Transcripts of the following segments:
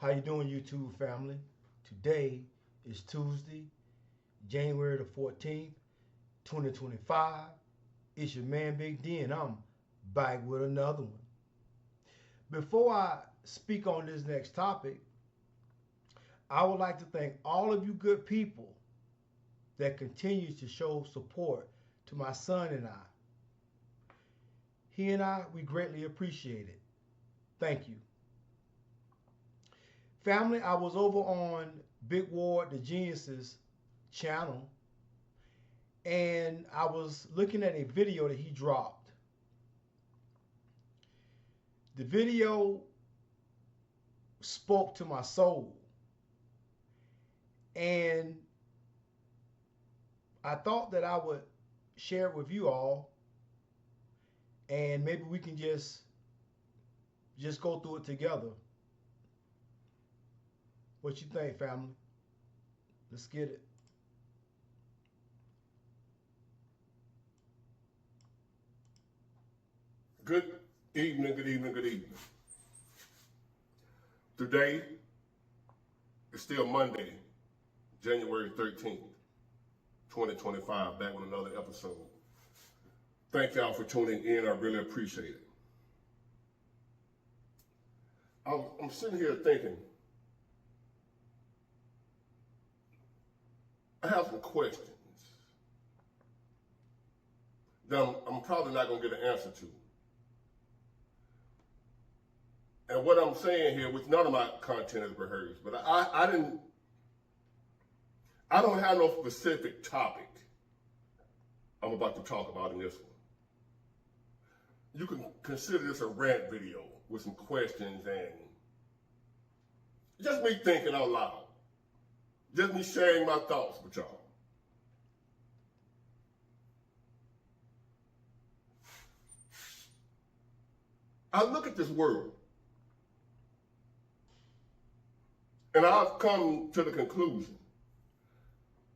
How you doing, YouTube family? Today is Tuesday, January the 14th, 2025. It's your man Big D, and I'm back with another one. Before I speak on this next topic, I would like to thank all of you good people that continues to show support to my son and I. He and I, we greatly appreciate it. Thank you. Family, I was over on Big Ward the Genius's channel, and I was looking at a video that he dropped. The video spoke to my soul, and I thought that I would share it with you all, and maybe we can just go through it together. What you think, family? Let's get it. Good evening, good evening, good evening. Today is still Monday, January 13th, 2025, back with another episode. Thank y'all for tuning in. I really appreciate it. I'm sitting here thinking, I have some questions that I'm probably not going to get an answer to. And what I'm saying here, which none of my content is rehearsed, but I don't have no specific topic I'm about to talk about in this one. You can consider this a rant video with some questions and just me thinking out loud. Just me sharing my thoughts with y'all. I look at this world, and I've come to the conclusion,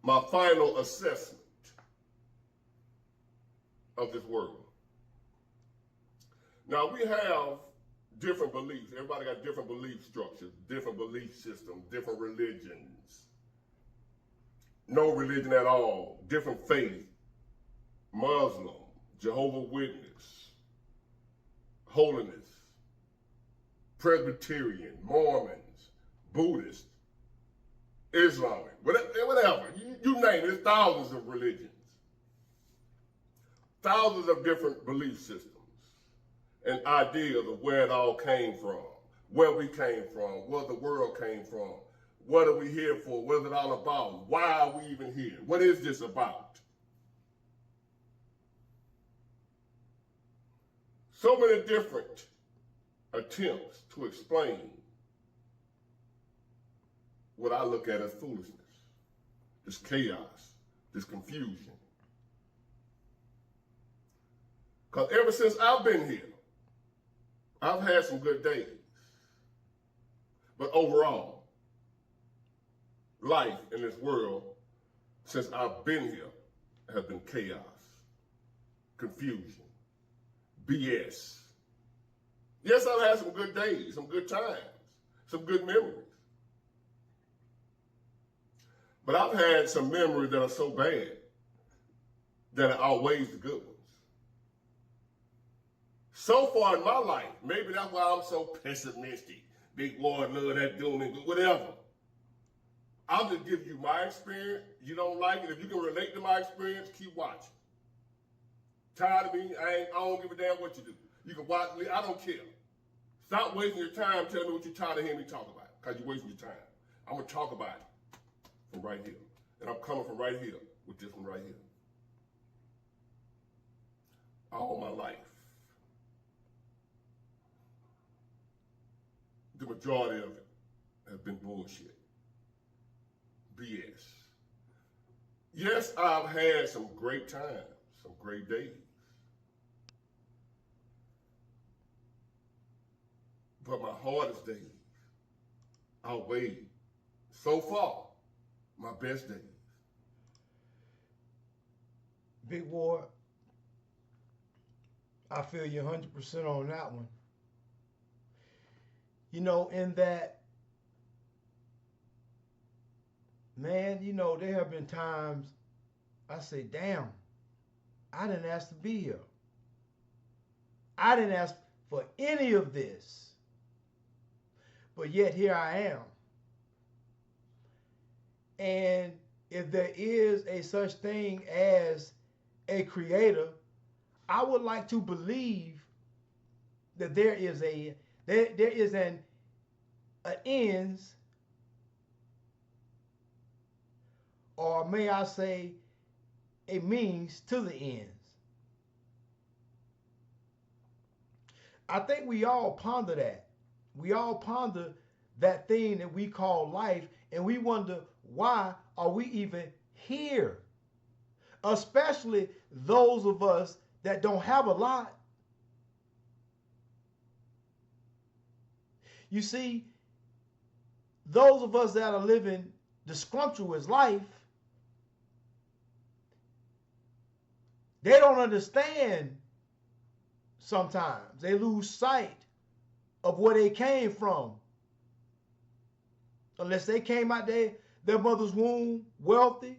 my final assessment of this world. Now, we have different beliefs. Everybody got different belief structures, different belief systems, different religions. No religion at all, different faith, Muslim, Jehovah's Witness, holiness, Presbyterian, Mormons, Buddhist, Islamic, whatever. You name it, there's thousands of religions, thousands of different belief systems and ideas of where it all came from, where we came from, where the world came from. What are we here for? What is it all about? Why are we even here? What is this about? So many different attempts to explain what I look at as foolishness, this chaos, this confusion. Because ever since I've been here, I've had some good days. But overall, life in this world, since I've been here, has been chaos, confusion, BS. Yes, I've had some good days, some good times, some good memories. But I've had some memories that are so bad that it outweighs the good ones. So far in my life, maybe that's why I'm so pessimistic. Big Lord, love that doom and whatever. I'll just give you my experience. You don't like it. If you can relate to my experience, keep watching. Tired of me? I don't give a damn what you do. You can watch me. I don't care. Stop wasting your time telling me what you're tired of hearing me talk about, because you're wasting your time. I'm going to talk about it from right here. And I'm coming from right here with this one right here. All my life, the majority of it has been bullshit. BS. Yes, I've had some great times, some great days. But my hardest days outweighed, so far, my best days. Big Ward, I feel you 100% on that one. You know, in that Man, there have been times I say, damn, I didn't ask to be here. I didn't ask for any of this. But yet here I am. And if there is a such thing as a creator, I would like to believe that there is an ends, or may I say a means to the ends. I think we all ponder that. We all ponder that thing that we call life, and we wonder, why are we even here? Especially those of us that don't have a lot. You see, those of us that are living the scrumptious life, they don't understand sometimes. They lose sight of where they came from. Unless they came out their mother's womb wealthy,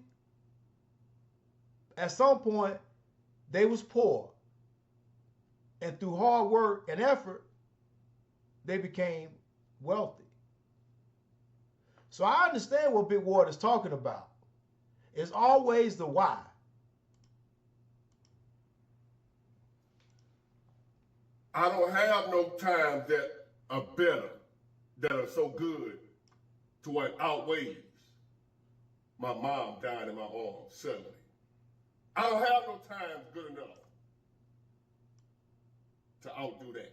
at some point they was poor. And through hard work and effort, they became wealthy. So I understand what Big Water is talking about. It's always the why. I don't have no times that are better, that are so good to what outweighs my mom dying in my arms suddenly. I don't have no times good enough to outdo that.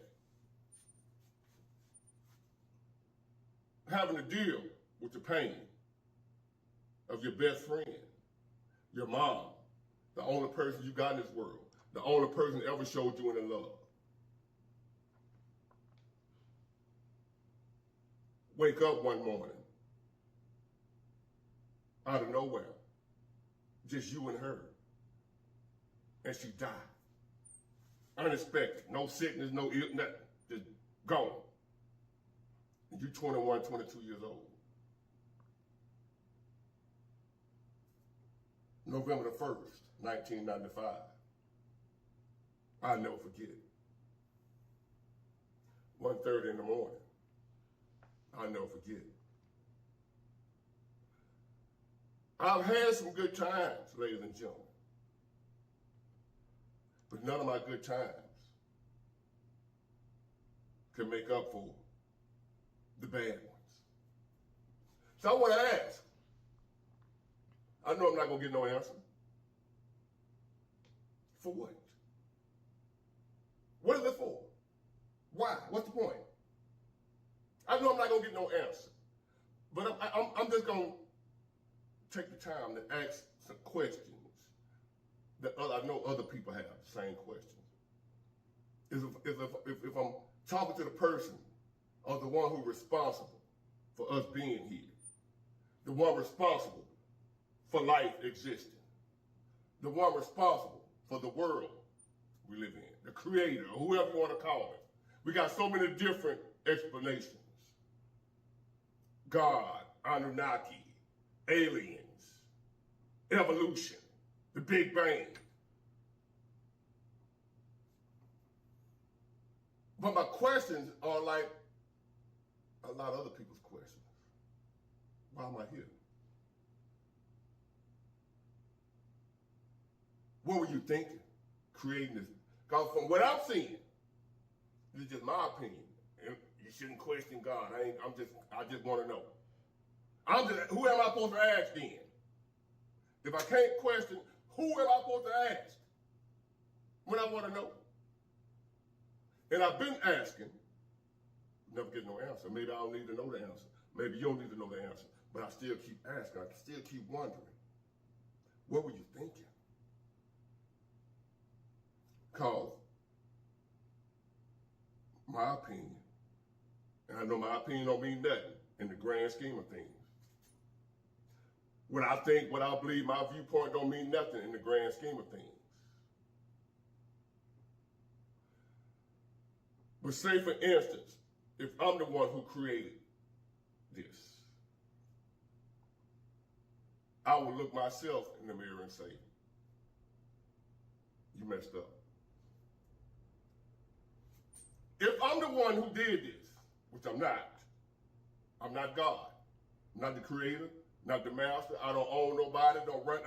Having to deal with the pain of your best friend, your mom, the only person you got in this world, the only person that ever showed you any love. Wake up one morning, out of nowhere, just you and her, and she died. Unexpected, no sickness, no ill, nothing, just gone. And you're 21, 22 years old. November the 1st, 1995. I'll never forget it. 1:30 in the morning. I'll never forget it. I've had some good times, ladies and gentlemen. But none of my good times can make up for the bad ones. So I want to ask. I know I'm not going to get no answer. For what? What is it for? Why? What's the point? I know I'm not going to get no answer. But I'm just going to take the time to ask some questions that I know other people have the same questions. If I'm talking to the person or the one who's responsible for us being here, the one responsible for life existing, the one responsible for the world we live in, the creator, or whoever you want to call it. We got so many different explanations. God, Anunnaki, aliens, evolution, the Big Bang. But my questions are like a lot of other people's questions. Why am I here? What were you thinking, creating this? Because from what I've seen, this is just my opinion. And you shouldn't question God. I just want to know. Who am I supposed to ask then? If I can't question, who am I supposed to ask when I want to know? And I've been asking, never get no answer. Maybe I don't need to know the answer. Maybe you don't need to know the answer. But I still keep asking. I still keep wondering. What were you thinking? Because my opinion, and I know my opinion don't mean nothing in the grand scheme of things. What I think, what I believe, my viewpoint don't mean nothing in the grand scheme of things. But say, for instance, if I'm the one who created this, I would look myself in the mirror and say, you messed up. If I'm the one who did this, which I'm not God. I'm not the creator, not the master. I don't own nobody, don't run.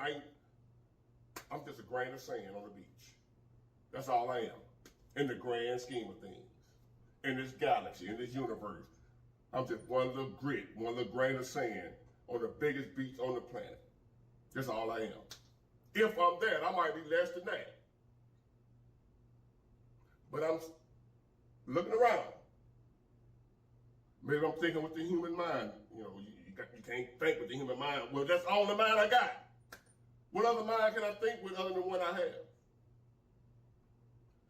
I'm just a grain of sand on the beach. That's all I am in the grand scheme of things. In this galaxy, in this universe, I'm just one little grit, one little grain of sand on the biggest beach on the planet. That's all I am. If I'm that, I might be less than that. But I'm looking around. Maybe I'm thinking with the human mind. You know, you can't think with the human mind. Well, that's all the mind I got. What other mind can I think with other than one I have?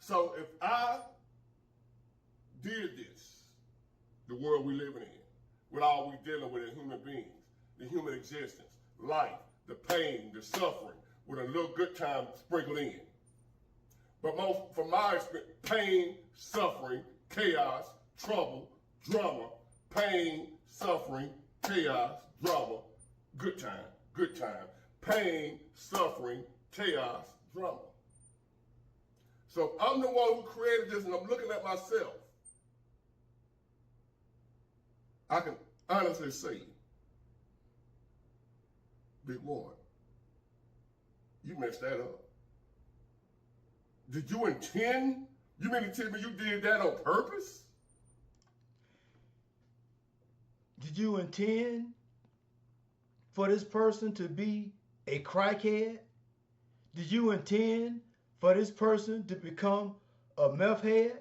So if I did this, the world we living in, with all we dealing with as human beings, the human existence, life, the pain, the suffering, with a little good time sprinkled in. But from my experience, pain, suffering, chaos, trouble, drama, pain, suffering, chaos, drama, good time, pain, suffering, chaos, drama. So I'm the one who created this, and I'm looking at myself. I can honestly say, Big Ward, you messed that up. Did you intend? You mean to tell me you did that on purpose? Did you intend for this person to be a crackhead? Did you intend for this person to become a meth head?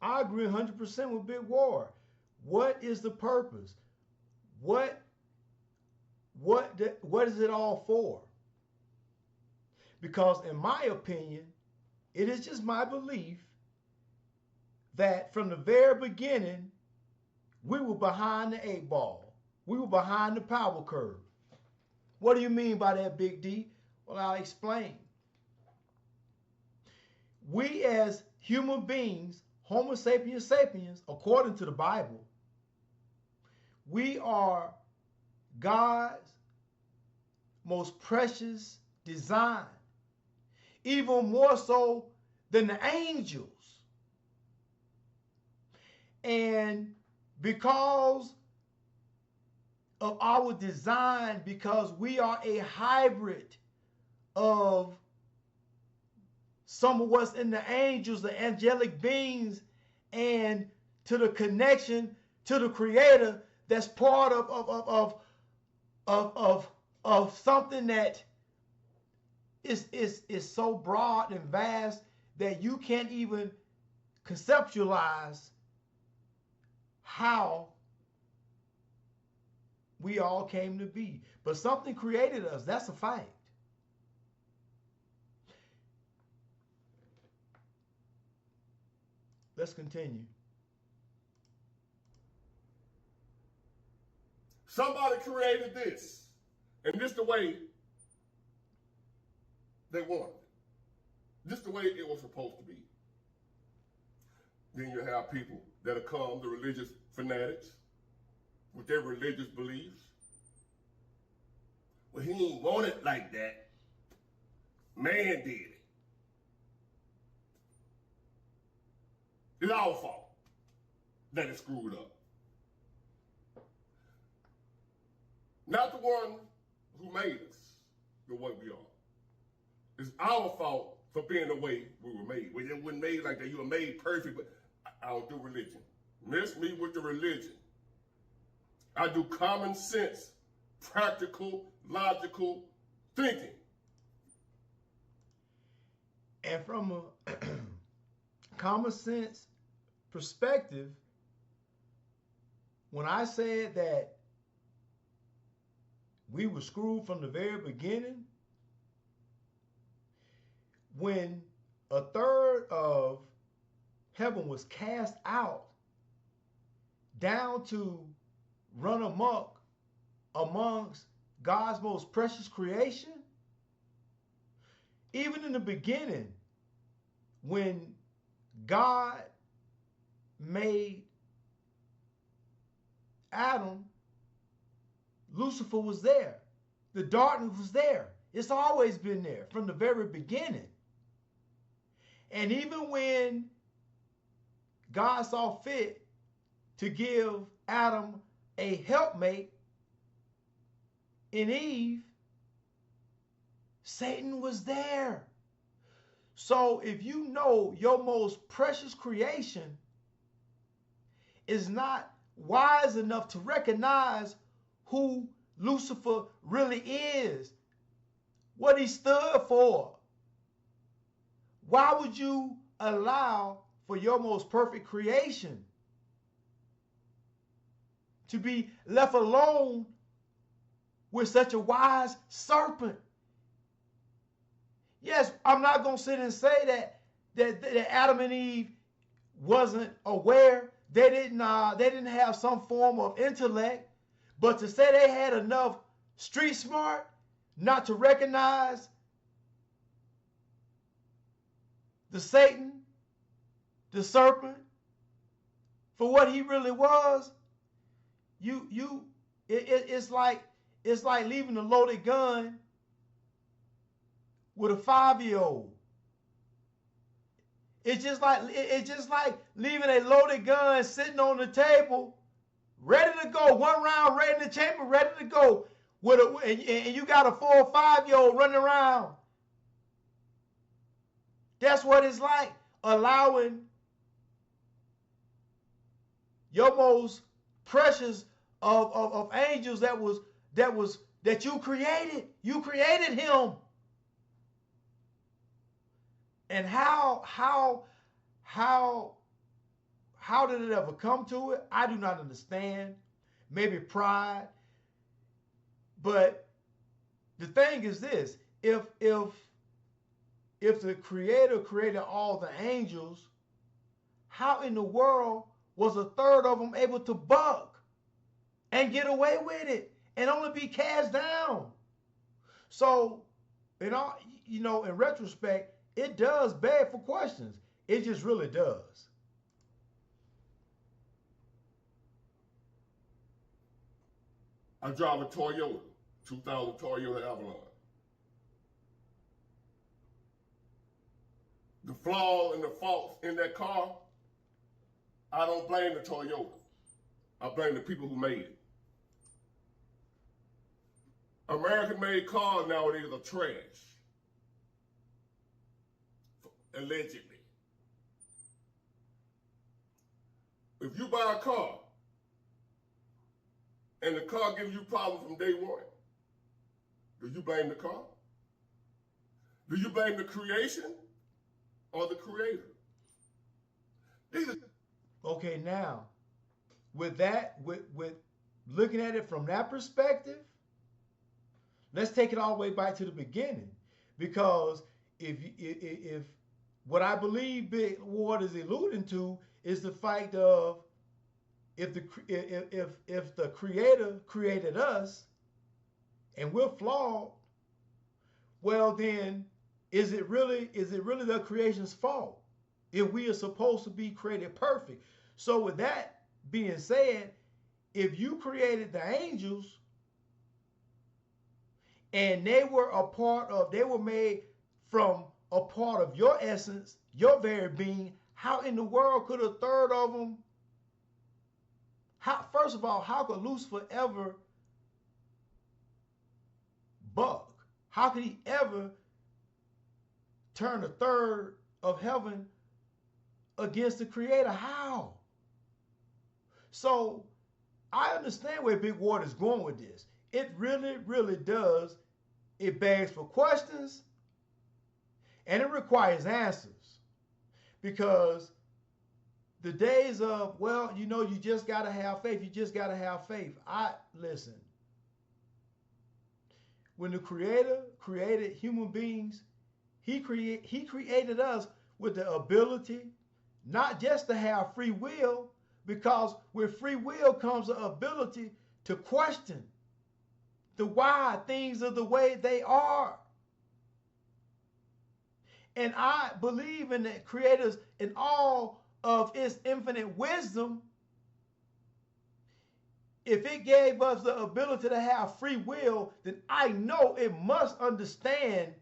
I agree 100% with Big Ward. What is the purpose? What is it all for? Because in my opinion, it is just my belief that from the very beginning, we were behind the 8 ball. We were behind the power curve. What do you mean by that, Big D? Well, I'll explain. We as human beings, Homo sapiens sapiens, according to the Bible, we are God's most precious design, even more so than the angels. And because of our design, because we are a hybrid of some of what's in the angels, the angelic beings, and to the connection to the Creator, that's part of something that is so broad and vast that you can't even conceptualize how we all came to be. But something created us. That's a fact. Let's continue. Somebody created this, and this the way they wanted it. This the way it was supposed to be. Then you have people that'll come, the religious fanatics, with their religious beliefs. Well, he ain't want it like that. Man did it. It's our fault that it's screwed up. Not the one who made us the way we are. It's our fault for being the way we were made. We weren't made like that. You were made perfect, but I don't do religion. Miss me with the religion. I do common sense, practical, logical thinking. And from a common sense perspective, when I said that we were screwed from the very beginning, when a third of heaven was cast out down to run amok amongst God's most precious creation, even in the beginning, when God made Adam Lucifer was there. The darkness was there. It's always been there from the very beginning. And even when God saw fit to give Adam a helpmate in Eve, Satan was there. So if you know your most precious creation is not wise enough to recognize who Lucifer really is, what he stood for, why would you allow for your most perfect creation to be left alone with such a wise serpent? Yes, I'm not going to sit and say that Adam and Eve wasn't aware. They didn't have some form of intellect, but to say they had enough street smart not to recognize the Satan, the serpent, for what he really was, it's like leaving a loaded gun with a 5-year-old. It's just like leaving a loaded gun sitting on the table, ready to go, one round ready in the chamber, ready to go, and you got a 4 or 5-year-old running around. That's what it's like, allowing your most precious of angels that you created. You created him. And how did it ever come to it? I do not understand. Maybe pride. But the thing is this: if the Creator created all the angels, how in the world was a third of them able to buck and get away with it and only be cast down? So, in retrospect, it does beg for questions. It just really does. I drive a Toyota, 2000 Toyota Avalon. The flaw and the faults in that car, I don't blame the Toyota. I blame the people who made it. American-made cars nowadays are trash. Allegedly. If you buy a car and the car gives you problems from day one, do you blame the car? Do you blame the creation or the creator? Okay, now, with looking at it from that perspective, let's take it all the way back to the beginning. Because if what I believe Big Ward is alluding to is the fact of if the Creator created us and we're flawed, well then is it really the creation's fault if we are supposed to be created perfect? So with that being said, if you created the angels and they were made from a part of your essence, your very being, how in the world could a third of them, first of all, how could Lucifer ever buck? How could he ever turn a third of heaven against the Creator? How? So I understand where Big Water is going with this. It really, really does. It begs for questions and it requires answers. Because the days of, well, you just got to have faith. You just got to have faith. Listen. When the Creator created human beings, He created us with the ability not just to have free will, because with free will comes the ability to question the why things are the way they are. And I believe in the Creator's, in all of its infinite wisdom, if it gave us the ability to have free will, then I know it must understand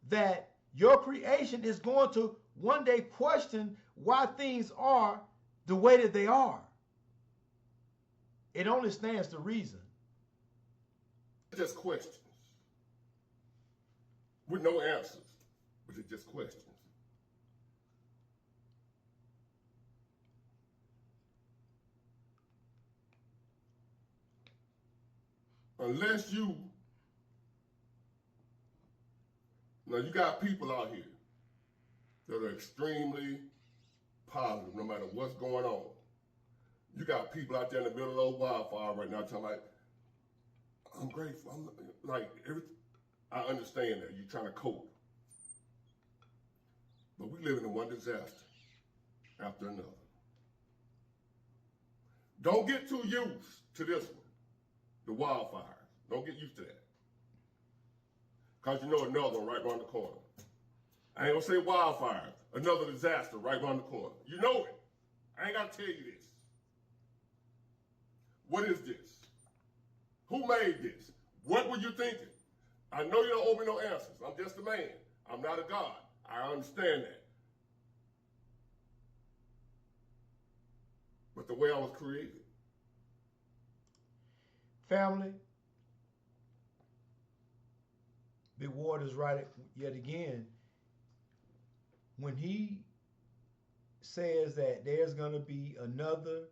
that your creation is going to one day question why things are the way that they are. It only stands to reason. Just questions with no answers, but it's just questions. Unless you, now you got people out here that are extremely positive no matter what's going on. You got people out there in the middle of those wildfire right now talking like, I'm grateful. I'm like, I understand that you're trying to cope. But we live in one disaster after another. Don't get too used to this one, the wildfires. Don't get used to that. Because you know another one right around the corner. I ain't gonna say wildfires, another disaster right around the corner. You know it. I ain't gotta tell you this. What is this? Who made this? What were you thinking? I know you don't owe me no answers. I'm just a man. I'm not a God. I understand that. But the way I was created. Family, Big Ward is right yet again. When he says that there's going to be another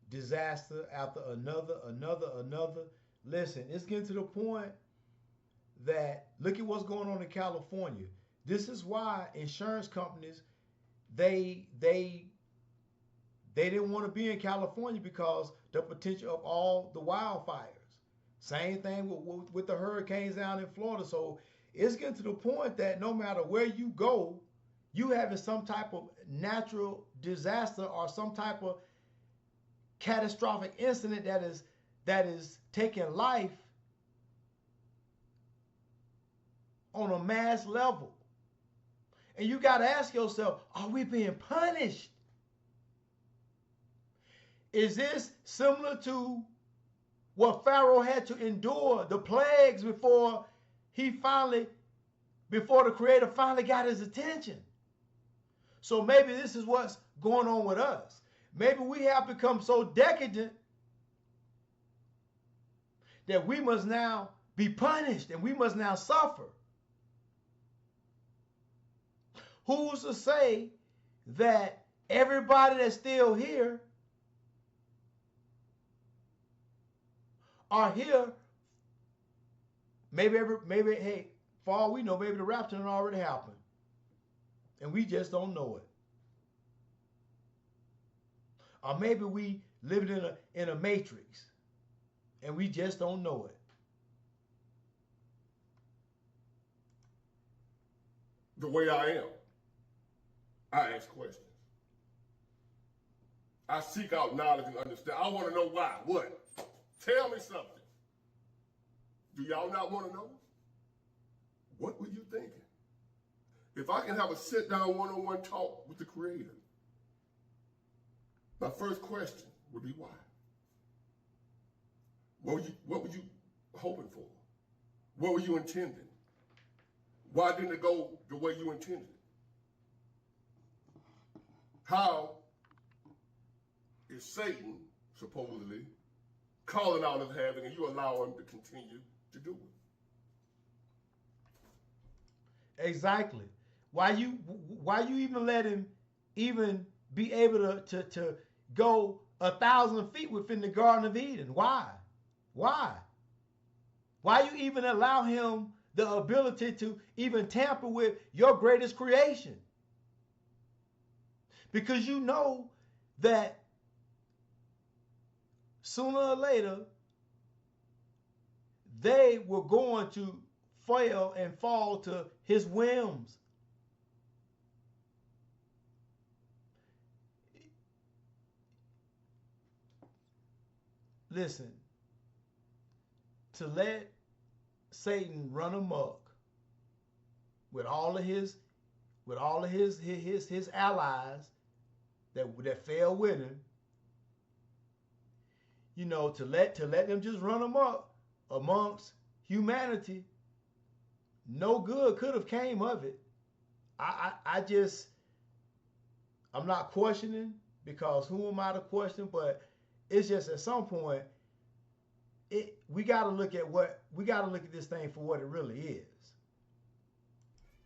disaster after another, listen, it's getting to the point that look at what's going on in California. This is why insurance companies, they didn't want to be in California because the potential of all the wildfires. Same thing with the hurricanes down in Florida. So it's getting to the point that no matter where you go, you having some type of natural disaster or some type of catastrophic incident that is taking life on a mass level. And you got to ask yourself, are we being punished? Is this similar to what Pharaoh had to endure, the plagues, before the Creator finally got his attention? So maybe this is what's going on with us. Maybe we have become so decadent that we must now be punished and we must now suffer. Who's to say that everybody that's still here are here? Maybe hey, for all we know, maybe the rapture already happened, and we just don't know it. Or maybe we living in a matrix, and we just don't know it. The way I am, I ask questions. I seek out knowledge and understand. I want to know why. What? Tell me something. Do y'all not want to know? What were you thinking? If I can have a sit-down one-on-one talk with the Creator, my first question would be why? What were you hoping for? What were you intending? Why didn't it go the way you intended? How is Satan supposedly calling out of heaven and you allow him to continue to do it? Exactly. Why you even let him even be able to go 1,000 feet within the Garden of Eden? Why? Why you even allow him the ability to even tamper with your greatest creation? Because you know that sooner or later they were going to fail and fall to his whims. Listen, to let Satan run amok with all of his allies that fell with him, to let them just run amok amongst humanity. No good could have came of it. I'm not questioning, because who am I to question? But it's just at some point, we got to look at this thing for what it really is.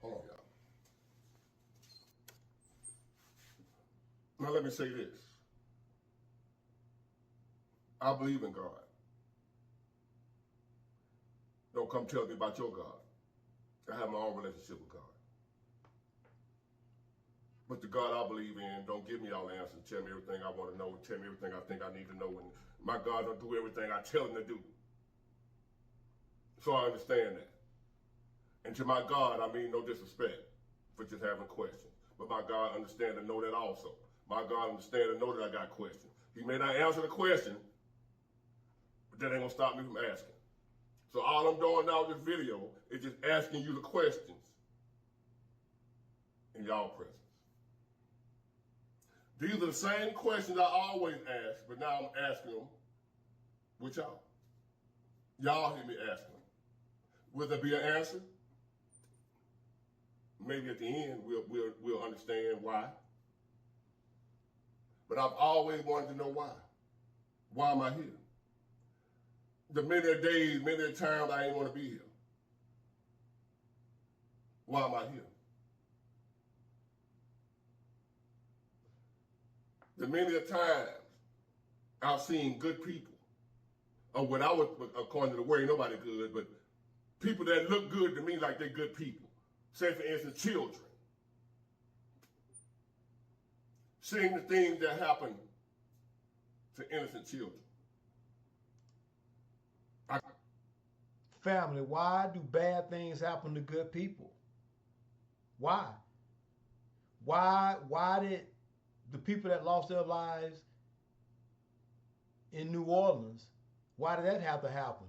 Hold on, y'all. Now let me say this. I believe in God. Don't come tell me about your God. I have my own relationship with God. But the God I believe in don't give me all the answers, tell me everything I want to know, tell me everything I think I need to know, and my God don't do everything I tell him to do. So I understand that. And to my God, I mean no disrespect for just having questions. But my God understand and know that also. My God understand and know that I got questions. He may not answer the question, but that ain't gonna stop me from asking. So all I'm doing now with this video is just asking you the questions in y'all presence. These are the same questions I always ask, but now I'm asking them with y'all. Y'all hear me asking them. Will there be an answer? Maybe at the end we'll understand why. But I've always wanted to know why. Why am I here? The many days, many times I ain't want to be here. Why am I here? The many times I've seen good people, or what I would, according to the word, ain't nobody good, but people that look good to me like they're good people. Say, for instance, children. Seeing the things that happen to innocent children. Family, why do bad things happen to good people? Why? Why did the people that lost their lives in New Orleans, why did that have to happen?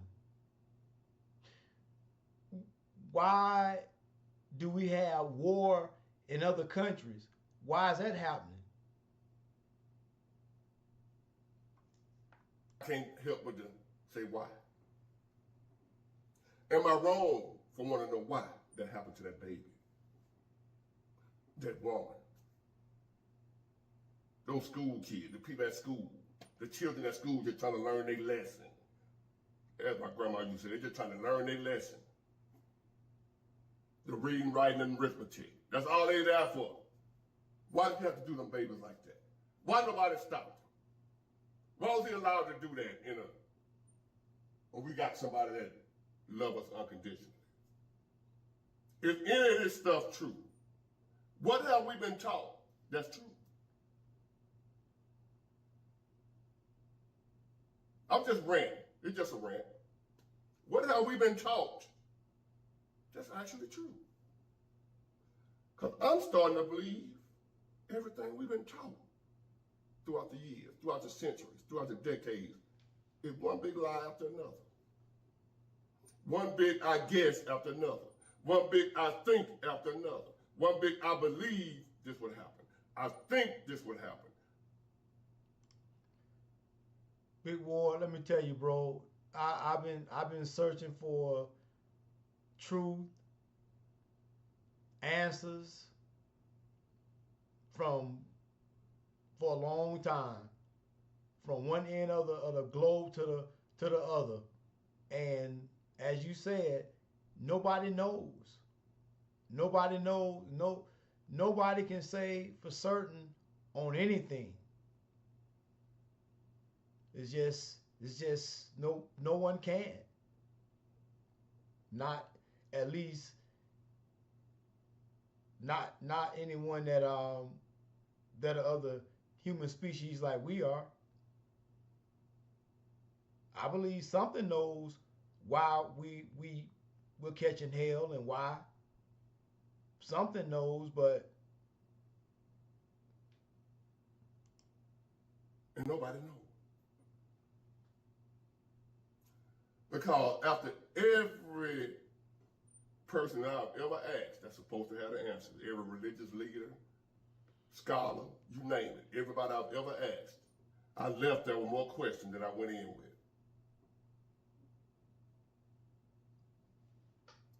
Why do we have war in other countries? Why is that happening? I can't help but to say why. Am I wrong for wanting to know why that happened to that baby? That woman? Those school kids, the people at school, the children at school just trying to learn their lesson. As my grandma used to say, they're just trying to learn their lesson. The reading, writing, and arithmetic. That's all they're there for. Why did you have to do them babies like that? Why nobody stopped them? Why was he allowed to do that when we got somebody that loves us unconditionally? If any of this stuff true, what have we been taught that's true? I'm just ranting. It's just a rant. What have we been taught that's actually true? Because I'm starting to believe everything we've been taught throughout the years, throughout the centuries, throughout the decades, is one big lie after another. One big I guess after another. One big I think after another. One big I believe this would happen. I think this would happen. Big Ward, let me tell you, bro. I've been searching for truth, answers for a long time, from one end of the globe to the other, and as you said, nobody knows. Nobody knows. Nobody can say for certain on anything. It's just no one can. Not at least not anyone that are other human species like we are. I believe something knows why we're catching hell and why. Something knows, but and nobody knows. Because after every person I've ever asked that's supposed to have the answers, every religious leader, scholar, you name it, everybody I've ever asked, I left there with more questions than I went in with.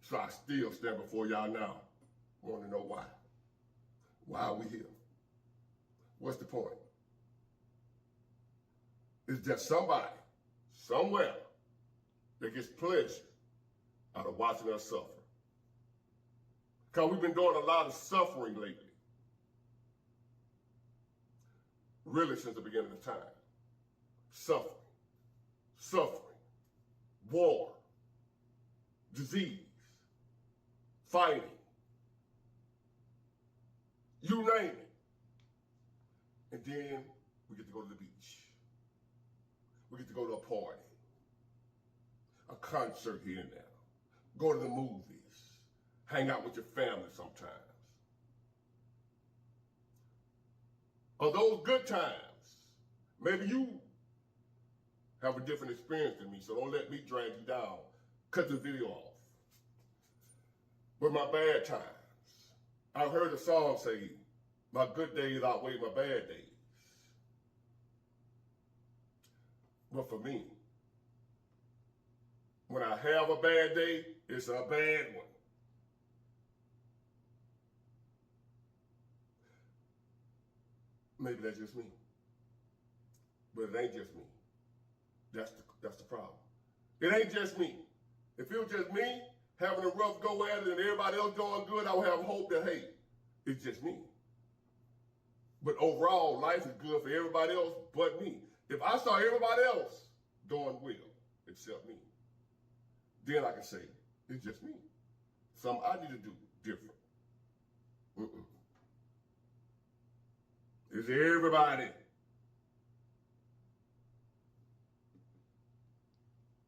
So I still stand before y'all now. Want to know why? Why are we here? What's the point? It's just somebody, somewhere, that gets pleasure out of watching us suffer. Because we've been doing a lot of suffering lately. Really since the beginning of time. Suffering, war, disease, fighting, you name it. And then we get to go to the beach. We get to go to a party, a concert here and there, go to the movies, hang out with your family sometimes. Are those good times? Maybe you have a different experience than me, so don't let me drag you down. Cut the video off. But my bad times, I've heard the song say, my good days outweigh my bad days. But for me, when I have a bad day, it's a bad one. Maybe that's just me. But it ain't just me. That's the problem. It ain't just me. If it was just me having a rough go at it and everybody else doing good, I would have hope that, hey, it's just me. But overall, life is good for everybody else but me. If I saw everybody else doing well, except me, then I can say, it's just me. Something I need to do different. It's everybody.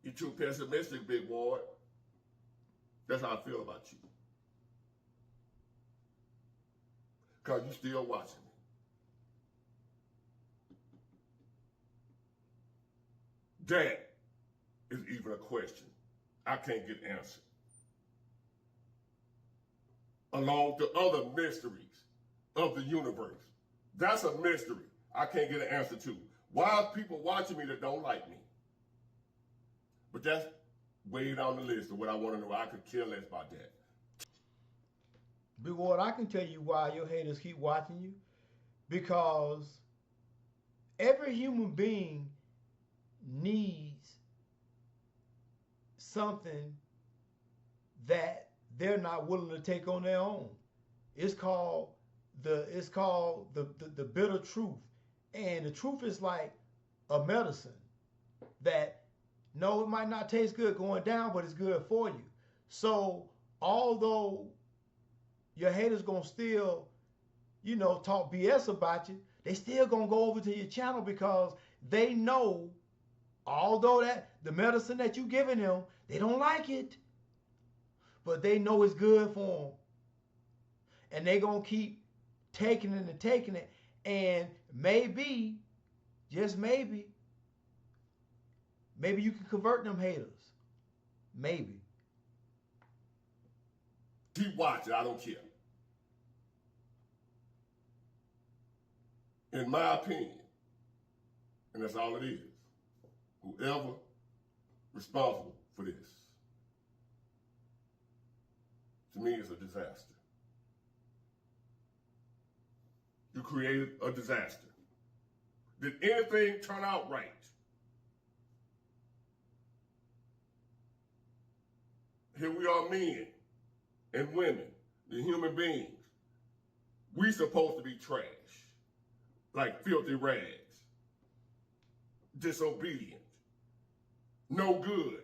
You're too pessimistic, Big Ward. That's how I feel about you. Because you still watching me. That is even a question I can't get answered. Along with the other mysteries of the universe. That's a mystery I can't get an answer to. Why are people watching me that don't like me? But that's way down the list of what I want to know. I could care less about that. Big Ward, I can tell you why your haters keep watching you. Because every human being needs something that they're not willing to take on their own. It's called the bitter truth. And the truth is like a medicine that, no, it might not taste good going down, but it's good for you. So although your haters gonna still, talk BS about you, they still gonna go over to your channel because they know, although that the medicine that you giving them, they don't like it, but they know it's good for them. And they gonna keep taking it and taking it. And maybe, just maybe you can convert them haters. Maybe. Keep watching, I don't care. In my opinion, and that's all it is, whoever responsible for this, to me, it's a disaster. You created a disaster. Did anything turn out right? Here we are, men and women, the human beings. We supposed to be trash, like filthy rags, disobedient, no good,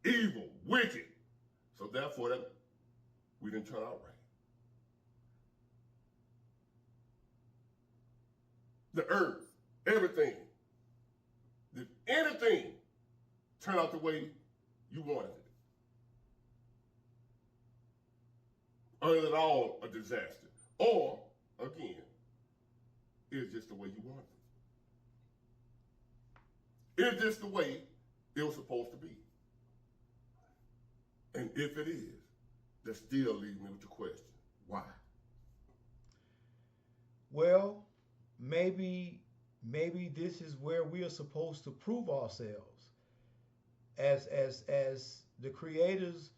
evil, wicked. So therefore, we didn't turn out right. The earth, everything, did anything turn out the way you wanted it? Or is it all a disaster? Or, again, is just the way you wanted it? Is this the way it was supposed to be? And if it is, that still leaves me with the question, why? Well, maybe maybe this is where we are supposed to prove ourselves as the Creator's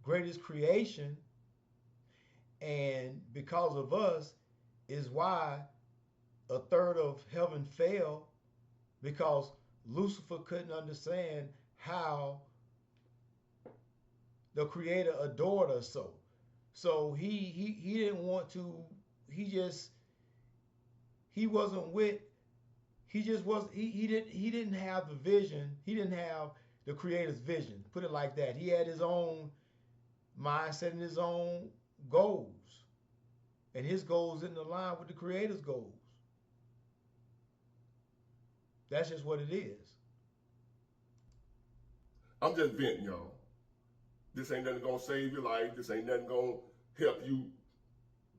greatest creation, and because of us is why a third of heaven fell, because Lucifer couldn't understand how the Creator adored us so. So he didn't want to. He wasn't with. He just was. He didn't have the vision. He didn't have the Creator's vision. Put it like that. He had his own mindset and his own goals, and his goals didn't align with the Creator's goals. That's just what it is. I'm just venting, y'all. This ain't nothing gonna save your life. This ain't nothing gonna help you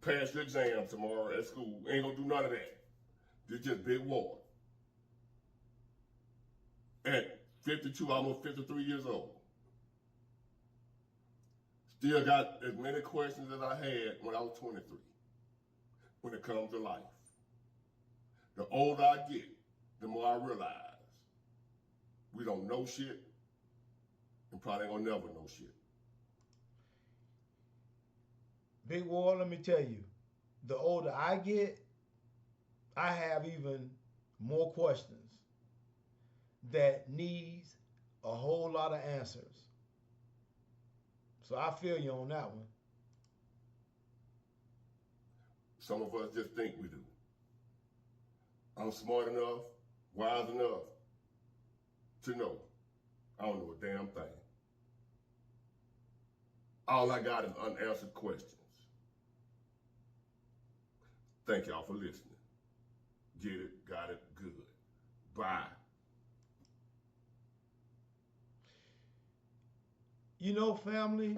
pass your exam tomorrow at school. Ain't gonna do none of that. This just big water. At 52, almost 53 years old. Still got as many questions as I had when I was 23 when it comes to life. The older I get, the more I realize we don't know shit and probably ain't gonna never know shit. Big War, let me tell you, the older I get, I have even more questions that needs a whole lot of answers. So I feel you on that one. Some of us just think we do. I'm smart enough, wise enough to know I don't know a damn thing. All I got is unanswered questions. Thank y'all for listening. Get it, got it, good. Bye. You know, family,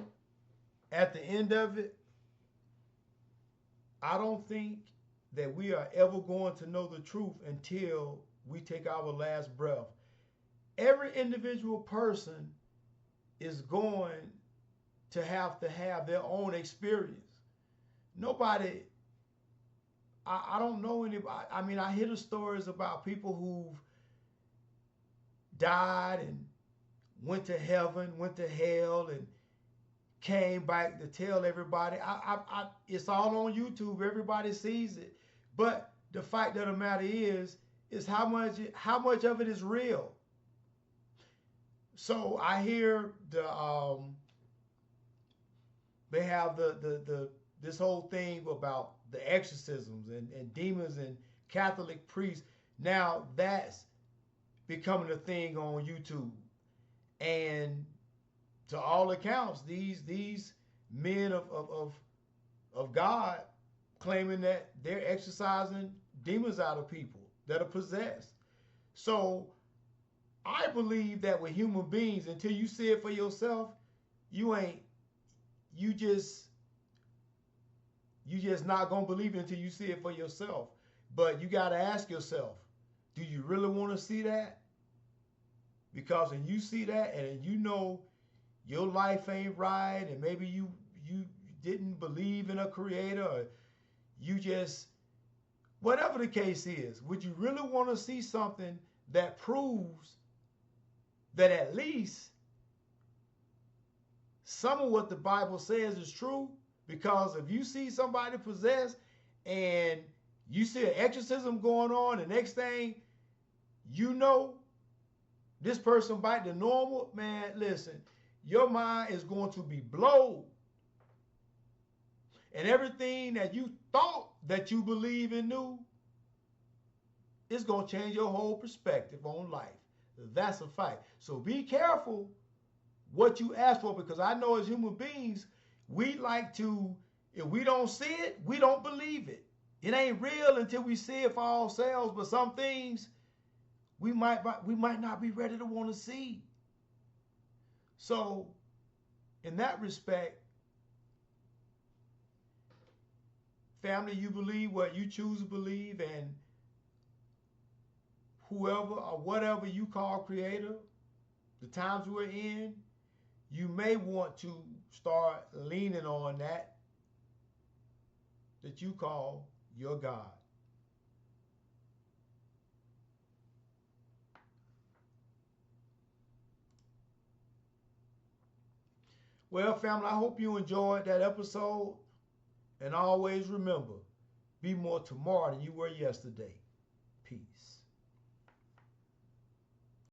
at the end of it, I don't think that we are ever going to know the truth until we take our last breath. Every individual person is going to have their own experience. Nobody, I don't know anybody. I mean, I hear the stories about people who've died and went to heaven, went to hell, and came back to tell everybody. It's all on YouTube. Everybody sees it. But the fact of the matter is how much of it is real. So I hear they have this whole thing about the exorcisms and demons and Catholic priests. Now that's becoming a thing on YouTube. And to all accounts, these men of God claiming that they're exorcising demons out of people that are possessed. So I believe that with human beings, until you see it for yourself, you just not gonna believe it until you see it for yourself. But you gotta ask yourself, do you really want to see that? Because when you see that and you know your life ain't right, and maybe you didn't believe in a creator, or you just, whatever the case is, would you really want to see something that proves that at least some of what the Bible says is true? Because if you see somebody possessed and you see an exorcism going on, the next thing you know, this person back to normal, man, listen, your mind is going to be blown. And everything that you thought that you believe and knew, it's going to change your whole perspective on life. That's a fact. So be careful what you ask for, because I know as human beings, we like to, if we don't see it, we don't believe it. It ain't real until we see it for ourselves, but some things we might not be ready to want to see. So in that respect, family, you believe what you choose to believe, and whoever or whatever you call creator, the times we're in, you may want to start leaning on that you call your God. Well, family, I hope you enjoyed that episode. And always remember, be more tomorrow than you were yesterday. Peace.